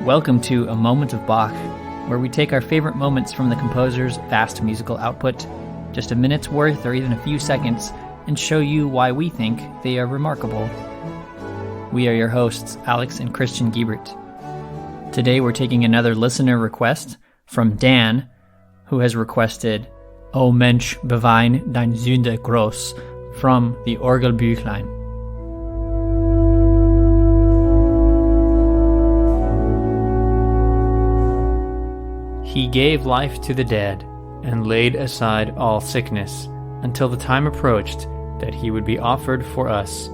Welcome to A Moment of Bach, where we take our favorite moments from the composer's vast musical output, just a minute's worth or even a few seconds, and show you why we think they are remarkable. We are your hosts, Alex and Christian Giebert. Today we're taking another listener request from Dan, who has requested O Mensch, bewein, dein, Sünde groß from the Orgelbüchlein. He gave life to the dead and laid aside all sickness until the time approached that he would be offered for us.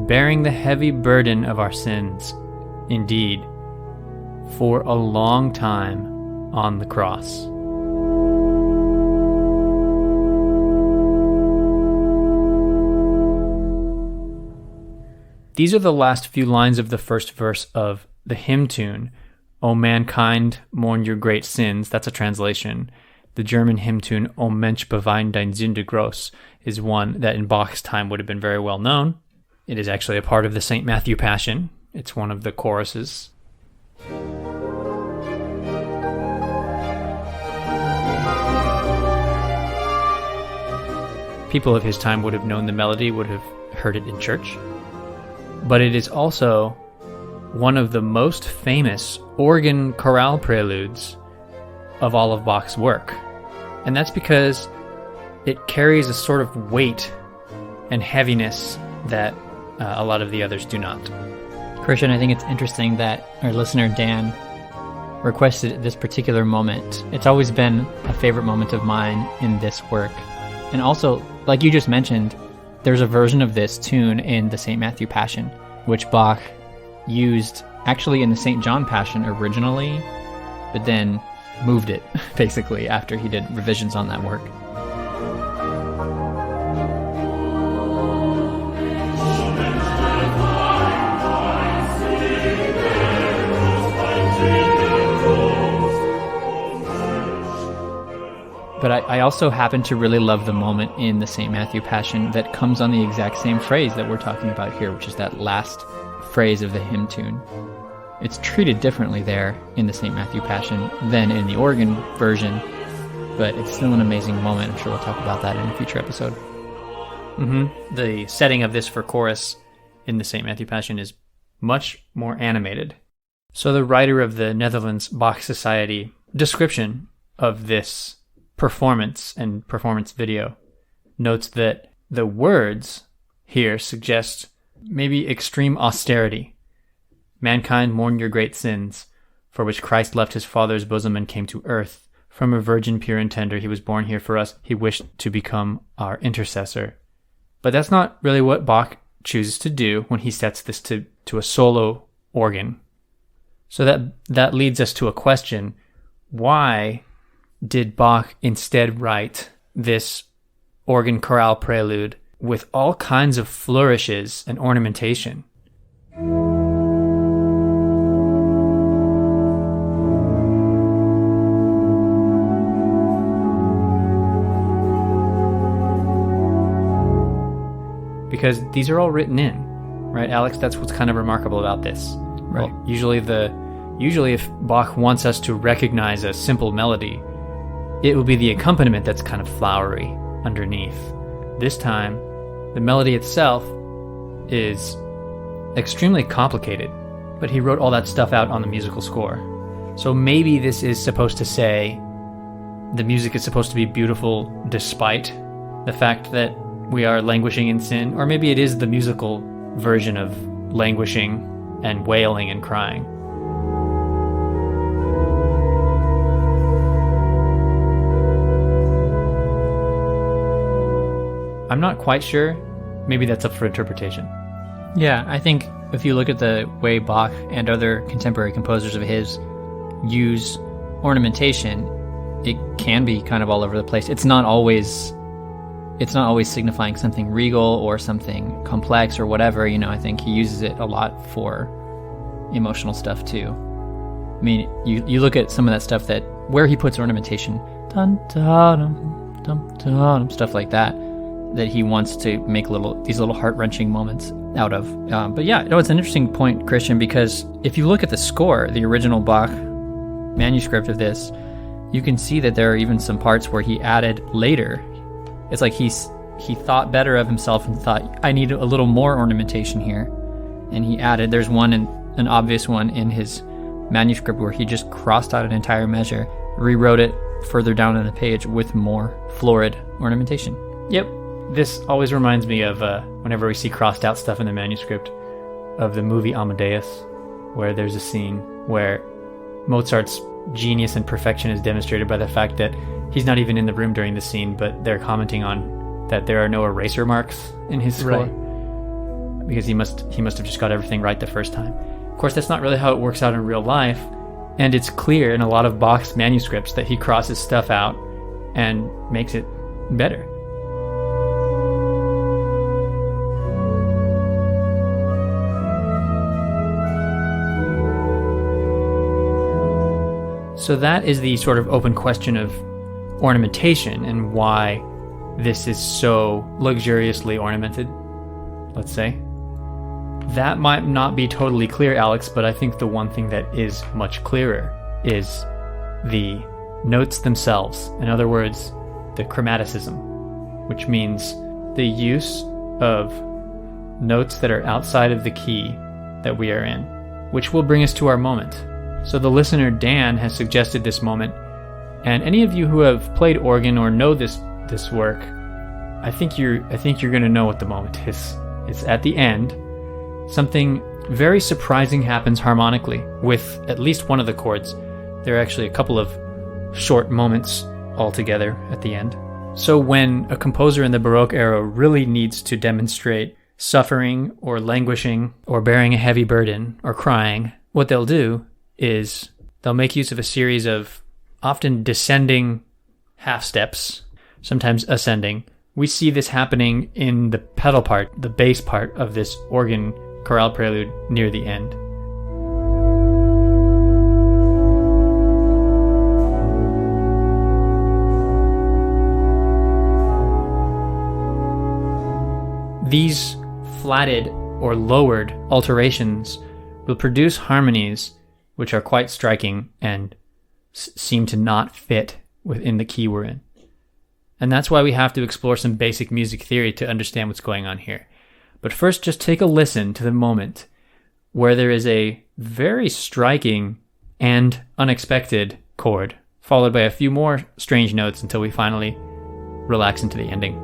Bearing the heavy burden of our sins, indeed, for a long time on the cross. These are the last few lines of the first verse of the hymn tune, O mankind, mourn your great sins. That's a translation. The German hymn tune, O Mensch, bewein, dein, Sünde groß, is one that in Bach's time would have been very well known. It is actually a part of the St. Matthew Passion. It's one of the choruses. People of his time would have known the melody, would have heard it in church. But it is also one of the most famous organ chorale preludes of all of Bach's work. And that's because it carries a sort of weight and heaviness that a lot of the others do not. Christian, I think it's interesting that our listener Dan requested this particular moment. It's always been a favorite moment of mine in this work. And also, like you just mentioned, there's a version of this tune in the St. Matthew Passion, which Bach used actually in the St. John Passion originally, but then moved it, basically, after he did revisions on that work. But I also happen to really love the moment in the St. Matthew Passion that comes on the exact same phrase that we're talking about here, which is that last phrase of the hymn tune. It's treated differently there in the St. Matthew Passion than in the organ version, but it's still an amazing moment. I'm sure we'll talk about that in a future episode. The setting of this for chorus in the St. Matthew Passion is much more animated. So the writer of the Netherlands Bach Society description of this performance and performance video notes that the words here suggest maybe extreme austerity. Mankind, mourn your great sins, for which Christ left his Father's bosom and came to earth. From a virgin pure and tender, he was born here for us. He wished to become our intercessor. But that's not really what Bach chooses to do when he sets this to a solo organ. So that leads us to a question. Why did Bach instead write this organ chorale prelude with all kinds of flourishes and ornamentation? Because these are all written in, right, Alex? That's what's kind of remarkable about this. Right. Well, usually if Bach wants us to recognize a simple melody, it will be the accompaniment that's kind of flowery underneath. This time, the melody itself is extremely complicated, but he wrote all that stuff out on the musical score. So maybe this is supposed to say the music is supposed to be beautiful despite the fact that we are languishing in sin, or maybe it is the musical version of languishing and wailing and crying. I'm not quite sure. Maybe that's up for interpretation. Yeah, I think if you look at the way Bach and other contemporary composers of his use ornamentation, it can be kind of all over the place. It's not always signifying something regal or something complex or whatever. I think he uses it a lot for emotional stuff too. I mean, you look at some of that stuff that where he puts ornamentation, dun, dun, dun, dun, stuff like that he wants to make these little heart-wrenching moments out of. But yeah, it's an interesting point, Christian, because if you look at the score, the original Bach manuscript of this, you can see that there are even some parts where he added later. It's like he thought better of himself and thought, I need a little more ornamentation here. And he added, there's an obvious one in his manuscript where he just crossed out an entire measure, rewrote it further down on the page with more florid ornamentation. Yep. This always reminds me of whenever we see crossed out stuff in the manuscript of the movie Amadeus, where there's a scene where Mozart's genius and perfection is demonstrated by the fact that he's not even in the room during the scene, but they're commenting on that there are no eraser marks in his score. Right. Because he must have just got everything right the first time. Of course, that's not really how it works out in real life, and it's clear in a lot of Bach's manuscripts that he crosses stuff out and makes it better. So that is the sort of open question of ornamentation and why this is so luxuriously ornamented, let's say. That might not be totally clear, Alex, but I think the one thing that is much clearer is the notes themselves. In other words, the chromaticism, which means the use of notes that are outside of the key that we are in, which will bring us to our moment. So the listener, Dan, has suggested this moment, and any of you who have played organ or know this work, I think you're going to know what the moment is. It's at the end. Something very surprising happens harmonically with at least one of the chords. There are actually a couple of short moments altogether at the end. So when a composer in the Baroque era really needs to demonstrate suffering or languishing or bearing a heavy burden or crying, what they'll do is they'll make use of a series of often descending half steps, sometimes ascending. We see this happening in the pedal part, the bass part of this organ chorale prelude near the end. These flatted or lowered alterations will produce harmonies which are quite striking and seem to not fit within the key we're in. And that's why we have to explore some basic music theory to understand what's going on here. But first, just take a listen to the moment where there is a very striking and unexpected chord, followed by a few more strange notes until we finally relax into the ending.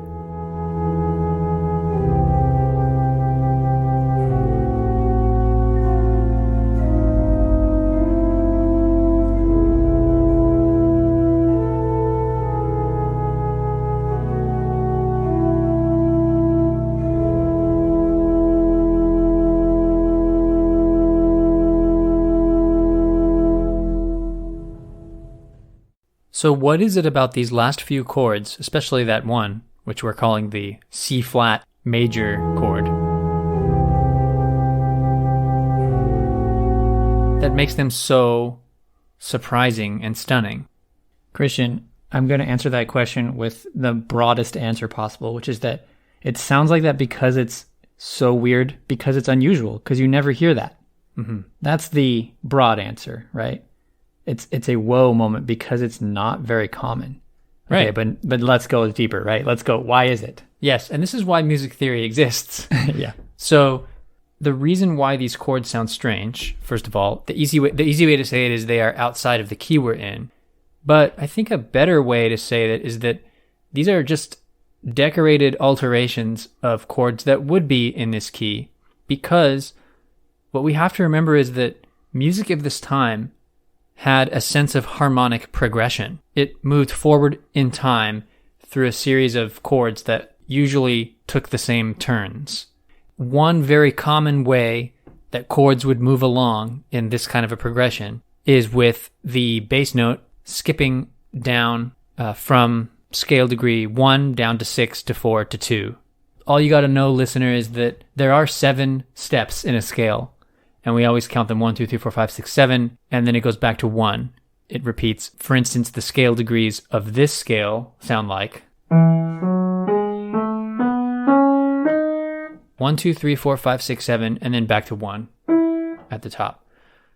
So what is it about these last few chords, especially that one, which we're calling the C-flat major chord, that makes them so surprising and stunning? Christian, I'm going to answer that question with the broadest answer possible, which is that it sounds like that because it's so weird, because it's unusual, because you never hear that. Mm-hmm. That's the broad answer, right? It's a whoa moment because it's not very common. Okay, right. But let's go deeper, right? Let's go, why is it? Yes, and this is why music theory exists. Yeah. So the reason why these chords sound strange, first of all, the easy way to say it is they are outside of the key we're in. But I think a better way to say that is that these are just decorated alterations of chords that would be in this key, because what we have to remember is that music of this time had a sense of harmonic progression. It moved forward in time through a series of chords that usually took the same turns. One very common way that chords would move along in this kind of a progression is with the bass note skipping down from scale degree 1 down to 6 to 4 to 2. All you got to know, listener, is that there are 7 steps in a scale, and we always count them 1, 2, 3, 4, 5, 6, 7, and then it goes back to 1 it repeats. For instance, the scale degrees of this scale sound like 1, 2, 3, 4, 5, 6, 7, and then back to 1 at the top.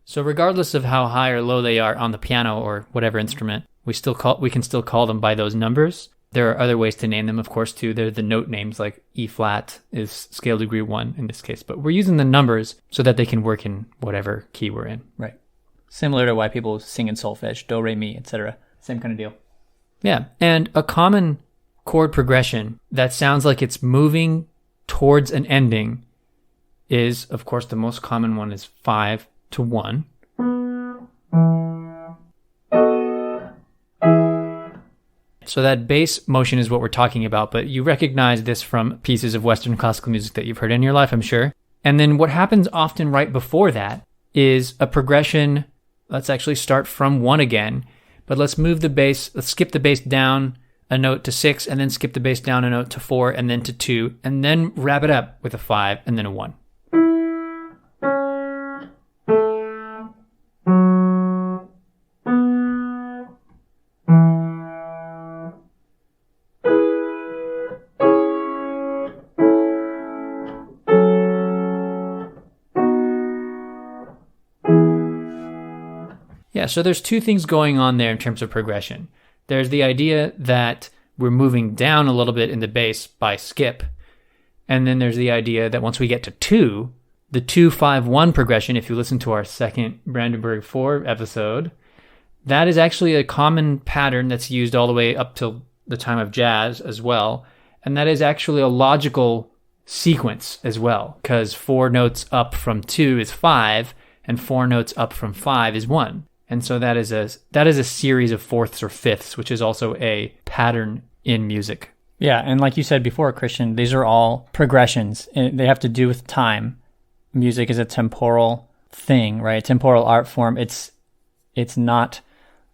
So regardless of how high or low they are on the piano or whatever instrument, we can still call them by those numbers. There are other ways to name them, of course, too. They're the note names, like E flat is scale degree 1 in this case. But we're using the numbers so that they can work in whatever key we're in. Right. Similar to why people sing in solfege, do, re, mi, etc. Same kind of deal. Yeah. And a common chord progression that sounds like it's moving towards an ending is, of course, the most common one is 5 to 1. So that bass motion is what we're talking about, but you recognize this from pieces of Western classical music that you've heard in your life, I'm sure. And then what happens often right before that is a progression. Let's actually start from 1 again, but let's skip the bass down a note to 6, and then skip the bass down a note to 4, and then to 2, and then wrap it up with a 5, and then a 1. Yeah, so there's two things going on there in terms of progression. There's the idea that we're moving down a little bit in the bass by skip. And then there's the idea that once we get to 2, the 2-5-1 progression, if you listen to our second Brandenburg 4 episode, that is actually a common pattern that's used all the way up till the time of jazz as well. And that is actually a logical sequence as well, because 4 notes up from 2 is 5, and 4 notes up from 5 is 1. And so that is a series of fourths or fifths, which is also a pattern in music. Yeah, and like you said before, Christian, these are all progressions. They have to do with time. Music is a temporal thing, right? Temporal art form. It's not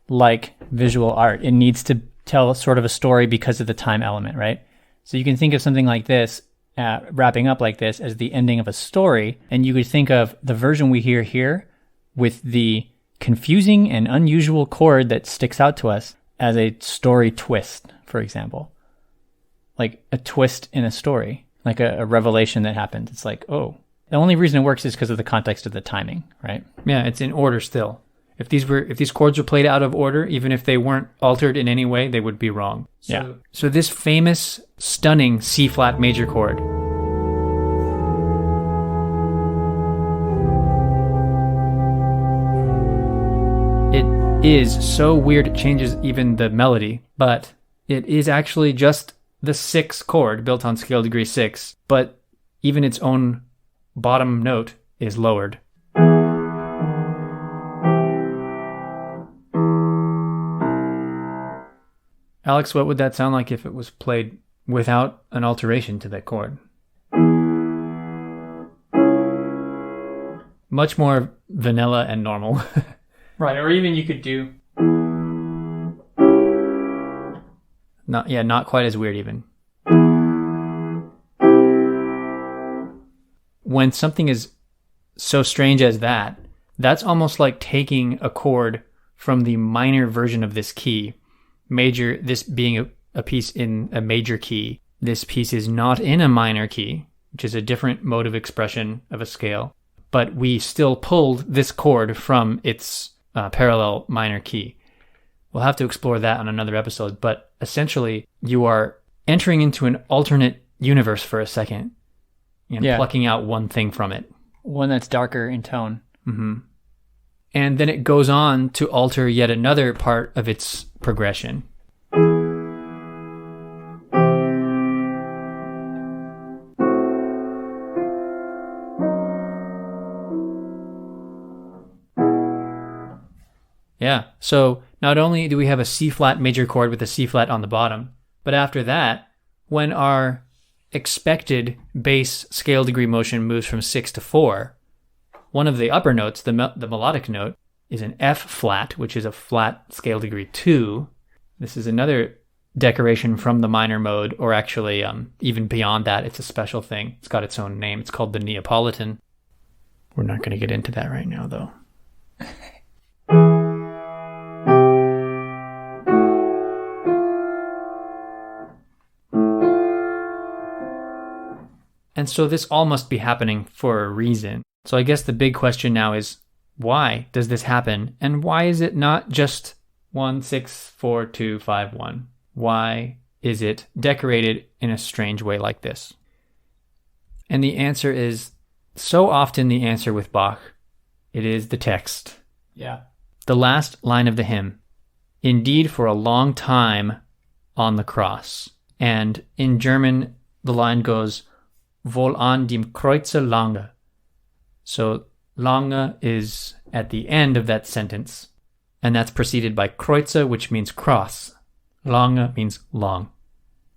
like visual art. It needs to tell sort of a story because of the time element, right? So you can think of something like this, wrapping up like this, as the ending of a story, and you could think of the version we hear here with the confusing and unusual chord that sticks out to us as a story twist, for example. Like a twist in a story, like a revelation that happened. It's like, oh, the only reason it works is because of the context of the timing, right? Yeah, it's in order still. If these chords were played out of order, even if they weren't altered in any way, they would be wrong. So this famous, stunning C flat major chord, it is so weird it changes even the melody, but it is actually just the 6th chord built on scale degree 6, but even its own bottom note is lowered. Alex, what would that sound like if it was played without an alteration to that chord? Much more vanilla and normal. Right, or even you could do... Not quite as weird even. When something is so strange as that, that's almost like taking a chord from the minor version of this key. Major, this being a piece in a major key. This piece is not in a minor key, which is a different mode of expression of a scale. But we still pulled this chord from its parallel minor key. We'll have to explore that on another episode, but essentially you are entering into an alternate universe for a second and plucking out one thing from it. One that's darker in tone. Mm-hmm. And then it goes on to alter yet another part of its progression. Yeah, so not only do we have a C-flat major chord with a C-flat on the bottom, but after that, when our expected bass scale degree motion moves from 6 to 4, one of the upper notes, the melodic note, is an F-flat, which is a flat scale degree 2. This is another decoration from the minor mode, or actually even beyond that, it's a special thing. It's got its own name. It's called the Neapolitan. We're not going to get into that right now, though. And so this all must be happening for a reason. So I guess the big question now is, why does this happen? And why is it not just 1, 6, 4, 2, 5, 1? Why is it decorated in a strange way like this? And the answer is, so often the answer with Bach, it is the text. Yeah. The last line of the hymn, indeed for a long time on the cross. And in German, the line goes, wohl an dem Kreuze lange. So lange is at the end of that sentence, and that's preceded by Kreuze, which means cross. Lange means long.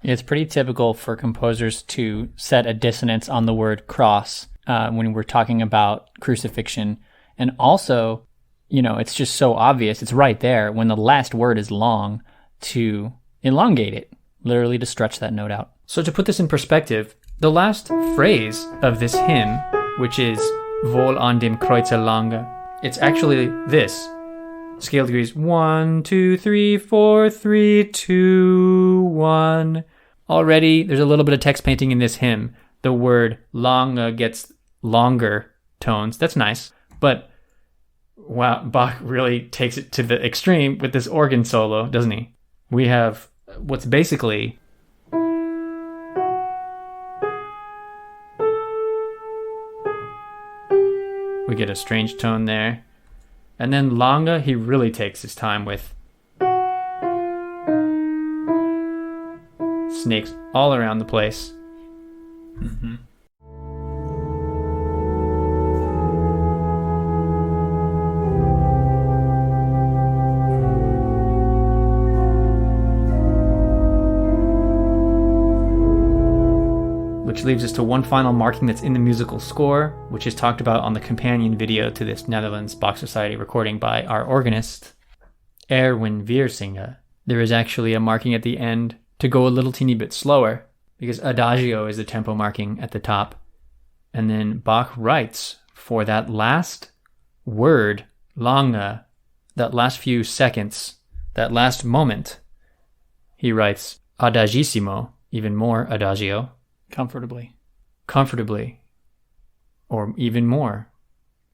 It's pretty typical for composers to set a dissonance on the word cross when we're talking about crucifixion. And also, it's just so obvious. It's right there when the last word is long to elongate it, literally to stretch that note out. So to put this in perspective, the last phrase of this hymn, which is wohl an dem Kreuze lange, it's actually this. Scale degrees 1, 2, 3, 4, 3, 2, 1. Already, there's a little bit of text painting in this hymn. The word lange gets longer tones. That's nice. But wow, Bach really takes it to the extreme with this organ solo, doesn't he? We have what's basically we get a strange tone there. And then lange, he really takes his time with. Snakes all around the place. Mm-hmm. Which leaves us to one final marking that's in the musical score, which is talked about on the companion video to this Netherlands Bach Society recording by our organist, Erwin Viersinge. There is actually a marking at the end to go a little teeny bit slower, because adagio is the tempo marking at the top. And then Bach writes for that last word, lange, that last few seconds, that last moment, he writes adagissimo, even more adagio. Comfortably. Or even more.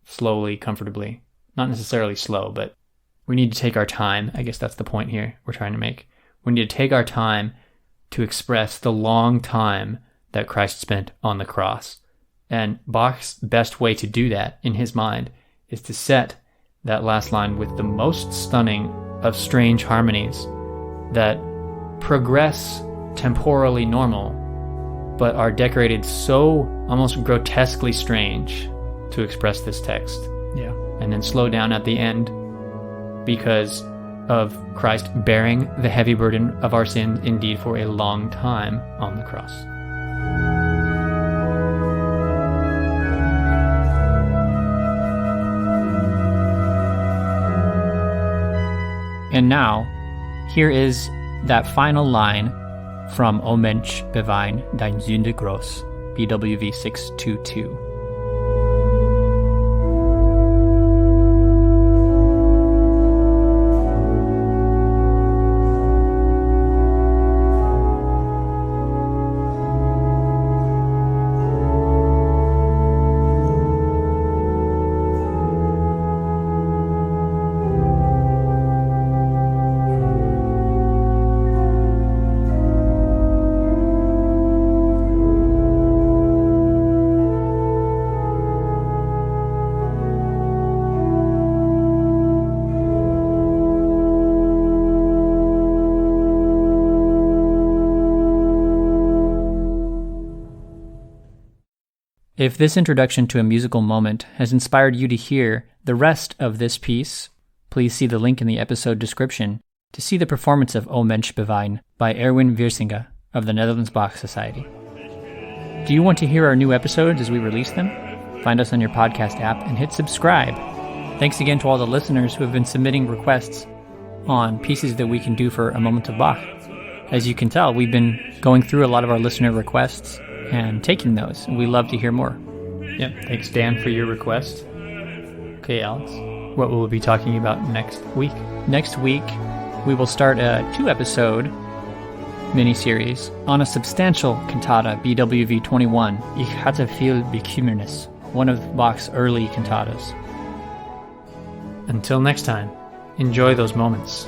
Slowly, comfortably. Not necessarily slow, but we need to take our time. I guess that's the point here we're trying to make. We need to take our time to express the long time that Christ spent on the cross. And Bach's best way to do that, in his mind, is to set that last line with the most stunning of strange harmonies that progress temporally normal, but are decorated so almost grotesquely strange to express this text. Yeah. And then slow down at the end because of Christ bearing the heavy burden of our sins indeed for a long time on the cross. And now, here is that final line from O Mensch, bewein, dein Sünde groß, BWV 622. If this introduction to a musical moment has inspired you to hear the rest of this piece, please see the link in the episode description to see the performance of O Mensch, bewein by Erwin Viersinge of the Netherlands Bach Society. Do you want to hear our new episodes as we release them? Find us on your podcast app and hit subscribe. Thanks again to all the listeners who have been submitting requests on pieces that we can do for A Moment of Bach. As you can tell, we've been going through a lot of our listener requests and taking those. We love to hear more. Yep, thanks Dan for your request. Okay, Alex, what will we be talking about next week? Next week, we will start a 2-episode miniseries on a substantial cantata, BWV 21, Ich hatte viel Bekümmernis, one of Bach's early cantatas. Until next time, enjoy those moments.